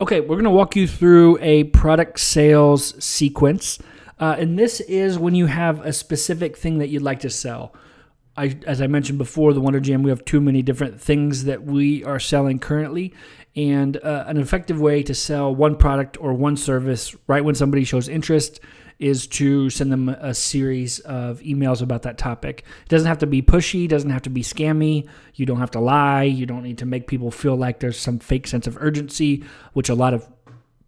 Okay, we're going to walk you through a product sales sequence. And this is when you have a specific thing that you'd like to sell. As I mentioned before, the Wonder Jam, we have too many different things that we are selling currently. And an effective way to sell one product or one service right when somebody shows interest is to send them a series of emails about that topic. It doesn't have to be pushy, it doesn't have to be scammy, you don't have to lie, you don't need to make people feel like there's some fake sense of urgency, which a lot of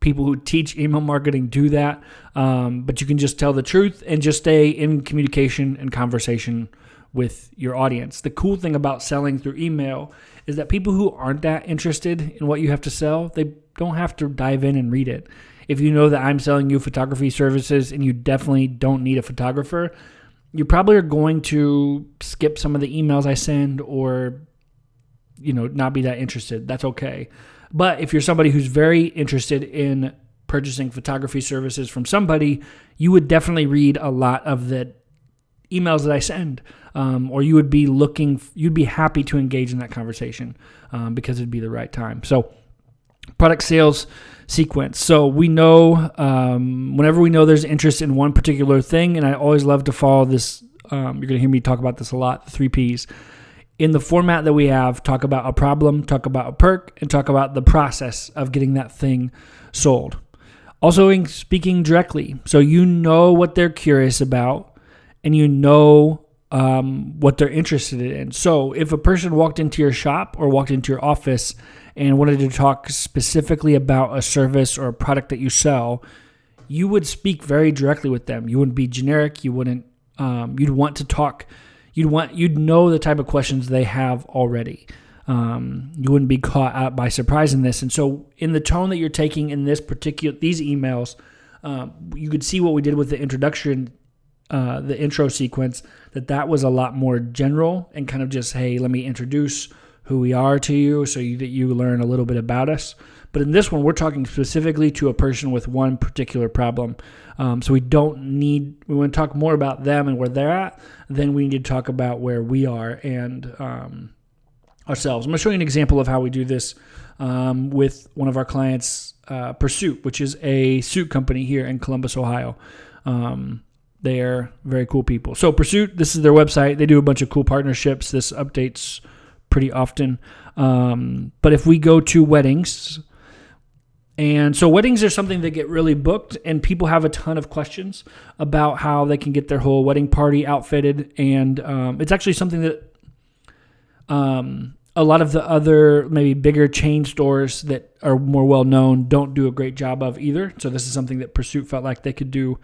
people who teach email marketing do that. But you can just tell the truth and just stay in communication and conversation with your audience. The cool thing about selling through email is that people who aren't that interested in what you have to sell, they don't have to dive in and read it. If you know that I'm selling you photography services and you definitely don't need a photographer, you probably are going to skip some of the emails I send or, not be that interested. That's okay. But if you're somebody who's very interested in purchasing photography services from somebody, you would definitely read a lot of the emails that I send, or you'd be happy to engage in that conversation because it'd be the right time. So product sales sequence. So we know whenever we know there's interest in one particular thing, and I always love to follow this, you're going to hear me talk about this a lot, the 3 Ps. In the format that we have, talk about a problem, talk about a perk, and talk about the process of getting that thing sold. Also in speaking directly, so you know what they're curious about, and you know what they're interested in. So if a person walked into your shop or walked into your office and wanted to talk specifically about a service or a product that you sell, you would speak very directly with them. You wouldn't be generic. You wouldn't. You'd want to talk. You'd know the type of questions they have already. You wouldn't be caught out by surprise in this. And so, in the tone that you're taking in these emails, you could see what we did with the introduction. The intro sequence, that was a lot more general and kind of just, hey, let me introduce who we are to you so that you learn a little bit about us. But in this one, we're talking specifically to a person with one particular problem. So we want to talk more about them and where they're at, then we need to talk about where we are and ourselves. I'm going to show you an example of how we do this with one of our clients, Pursuit, which is a suit company here in Columbus, Ohio. They are very cool people. So Pursuit, this is their website. They do a bunch of cool partnerships. This updates pretty often. But if we go to weddings, and so weddings are something that get really booked, and people have a ton of questions about how they can get their whole wedding party outfitted. And it's actually something that a lot of the other maybe bigger chain stores that are more well-known don't do a great job of either. So this is something that Pursuit felt like they could do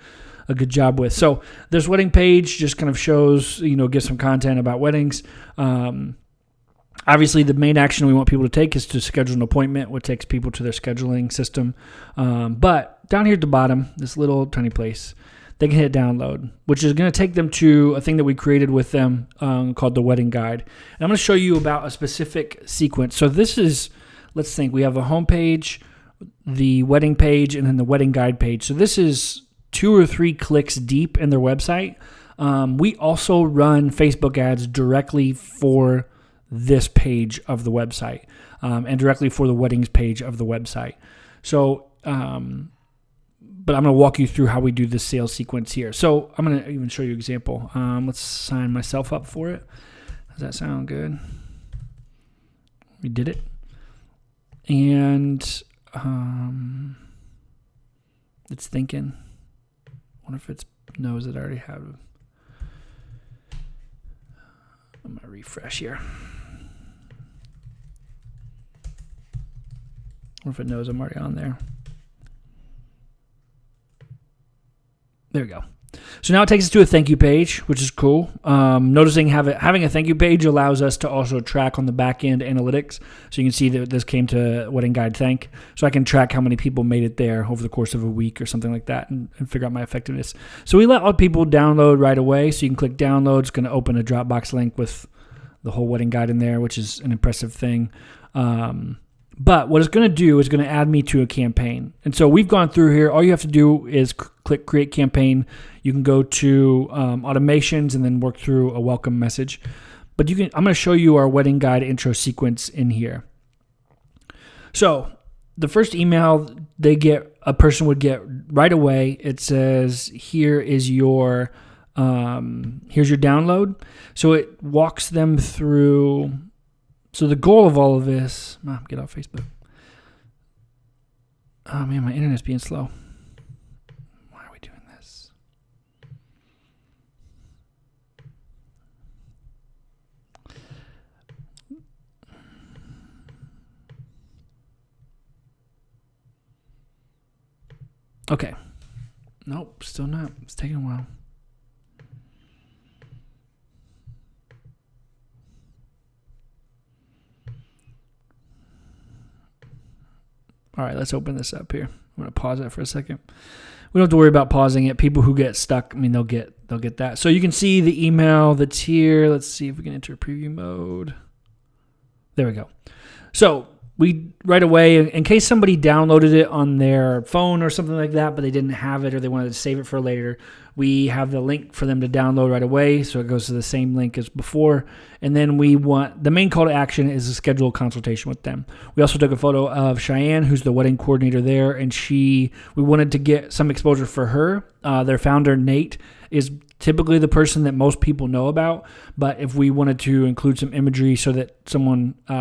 a good job with. So this wedding page just kind of shows, gives some content about weddings. Obviously, the main action we want people to take is to schedule an appointment, which takes people to their scheduling system. But down here at the bottom, this little tiny place, they can hit download, which is going to take them to a thing that we created with them called the wedding guide. And I'm going to show you about a specific sequence. So this is, let's think, we have a home page, the wedding page, and then the wedding guide page. So this is 2 or 3 clicks deep in their website. We also run Facebook ads directly for this page of the website and directly for the weddings page of the website. So, but I'm going to walk you through how we do this sales sequence here. So I'm going to even show you an example. Let's sign myself up for it. Does that sound good? We did it. And it's thinking. I wonder if it knows that I already have. I'm going to refresh here. Or if it knows I'm already on there. There we go. So now it takes us to a thank you page, which is cool. Noticing having a thank you page allows us to also track on the back end analytics. So you can see that this came to Wedding Guide Thank. So I can track how many people made it there over the course of a week or something like that and figure out my effectiveness. So we let all people download right away. So you can click download. It's going to open a Dropbox link with the whole wedding guide in there, which is an impressive thing. But what it's going to do is going to add me to a campaign. And so we've gone through here. All you have to do is click Create Campaign. You can go to automations and then work through a welcome message. But I'm going to show you our wedding guide intro sequence in here. So the first email a person would get right away. It says, here's your download. So it walks them through. So the goal of all of this, get off Facebook. Oh man, my internet's being slow. Why are we doing this? Okay. Nope, still not. It's taking a while. All right, let's open this up here. I'm going to pause it for a second. We don't have to worry about pausing it. People who get stuck, they'll get that. So you can see the email that's here. Let's see if we can enter preview mode. There we go. So we right away, in case somebody downloaded it on their phone or something like that, but they didn't have it or they wanted to save it for later, we have the link for them to download right away. So it goes to the same link as before. And then the main call to action is to schedule a consultation with them. We also took a photo of Cheyenne, who's the wedding coordinator there, and we wanted to get some exposure for her. Their founder, Nate, is typically the person that most people know about, but if we wanted to include some imagery so that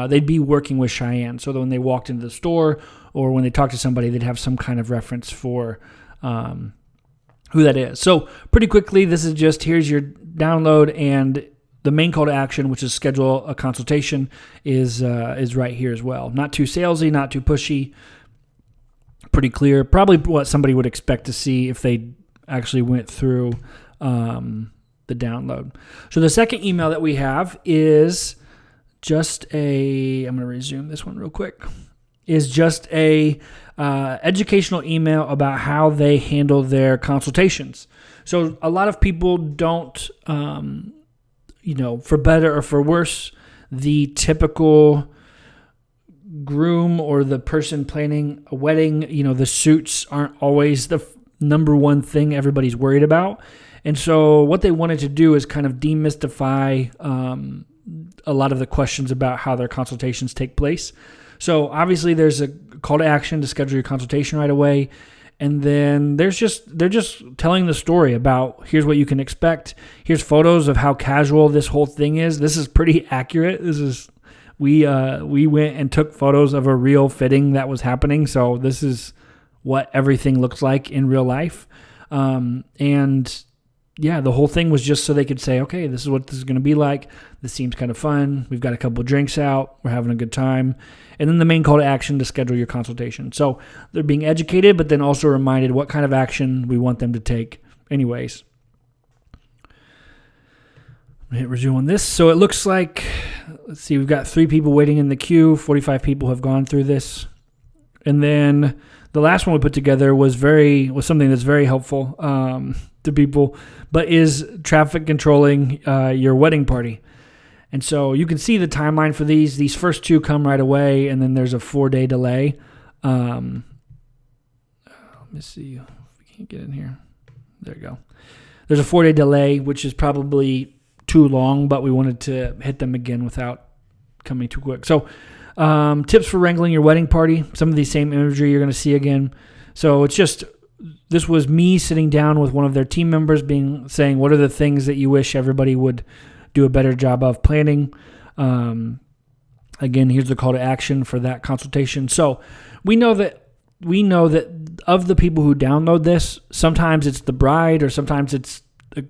they'd be working with Cheyenne, so that when they walked into the store or when they talked to somebody, they'd have some kind of reference for who that is. So pretty quickly, this is just, here's your download, and the main call to action, which is schedule a consultation, is right here as well. Not too salesy, not too pushy, pretty clear. Probably what somebody would expect to see if they actually went through the download. So the second email that we have is just I'm going to resume this one real quick, is just a educational email about how they handle their consultations. So a lot of people don't, for better or for worse, the typical groom or the person planning a wedding, the suits aren't always the number one thing everybody's worried about. And so what they wanted to do is kind of demystify a lot of the questions about how their consultations take place. So obviously there's a call to action to schedule your consultation right away. And then they're just telling the story about, here's what you can expect. Here's photos of how casual this whole thing is. This is pretty accurate. We went and took photos of a real fitting that was happening. So this is what everything looks like in real life. The whole thing was just so they could say, okay, this is what this is going to be like. This seems kind of fun. We've got a couple of drinks out. We're having a good time. And then the main call to action to schedule your consultation. So they're being educated, but then also reminded what kind of action we want them to take anyways. I'm going to hit resume on this. So it looks like, let's see, we've got 3 people waiting in the queue. 45 people have gone through this. And then the last one we put together was something that's very helpful to people, but is traffic controlling your wedding party. And so you can see the timeline for these. These first 2 come right away, and then there's a 4-day delay. Let me see if we can't get in here. There you go. There's a 4-day delay, which is probably too long, but we wanted to hit them again without coming too quick. So tips for wrangling your wedding party. Some of the same imagery you're going to see again. So this was me sitting down with one of their team members saying, what are the things that you wish everybody would do a better job of planning? Again, here's the call to action for that consultation. So we know that of the people who download this, sometimes it's the bride, or sometimes it's a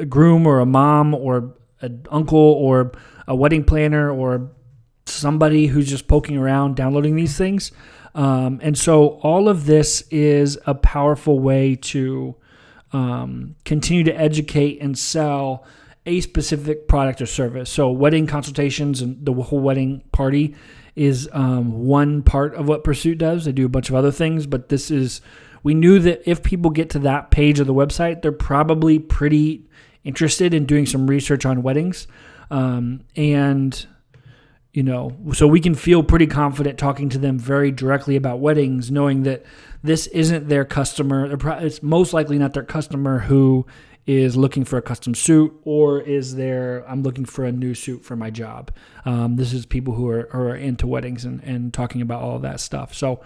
groom or a mom or an uncle or a wedding planner or somebody who's just poking around downloading these things. And so all of this is a powerful way to continue to educate and sell a specific product or service. So wedding consultations and the whole wedding party is one part of what Pursuit does. They do a bunch of other things, but we knew that if people get to that page of the website, they're probably pretty interested in doing some research on weddings. So we can feel pretty confident talking to them very directly about weddings, knowing that this isn't their customer. It's most likely not their customer who is looking for a custom suit, or I'm looking for a new suit for my job. This is people who are into weddings and talking about all of that stuff. So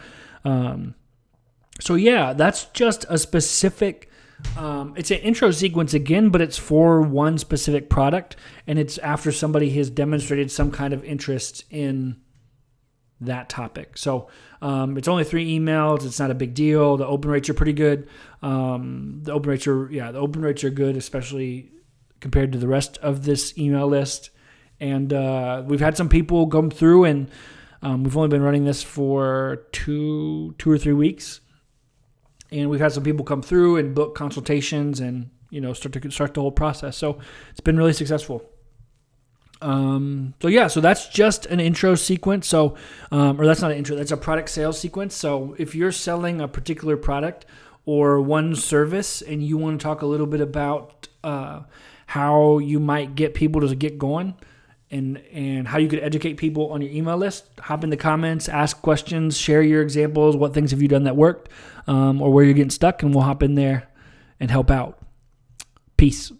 So yeah, that's just a specific, it's an intro sequence again, but it's for one specific product, and it's after somebody has demonstrated some kind of interest in that topic. So it's only 3 emails. It's not a big deal. The open rates are pretty good. The open rates are good, especially compared to the rest of this email list. And we've had some people come through, and we've only been running this for two or 3 weeks. And we've had some people come through and book consultations and, start the whole process. So it's been really successful. So that's just an intro sequence. So, or that's not an intro, that's a product sales sequence. So if you're selling a particular product or one service and you want to talk a little bit about, how you might get people to get going and how you could educate people on your email list, hop in the comments, ask questions, share your examples, what things have you done that worked, or where you're getting stuck, and we'll hop in there and help out. Peace.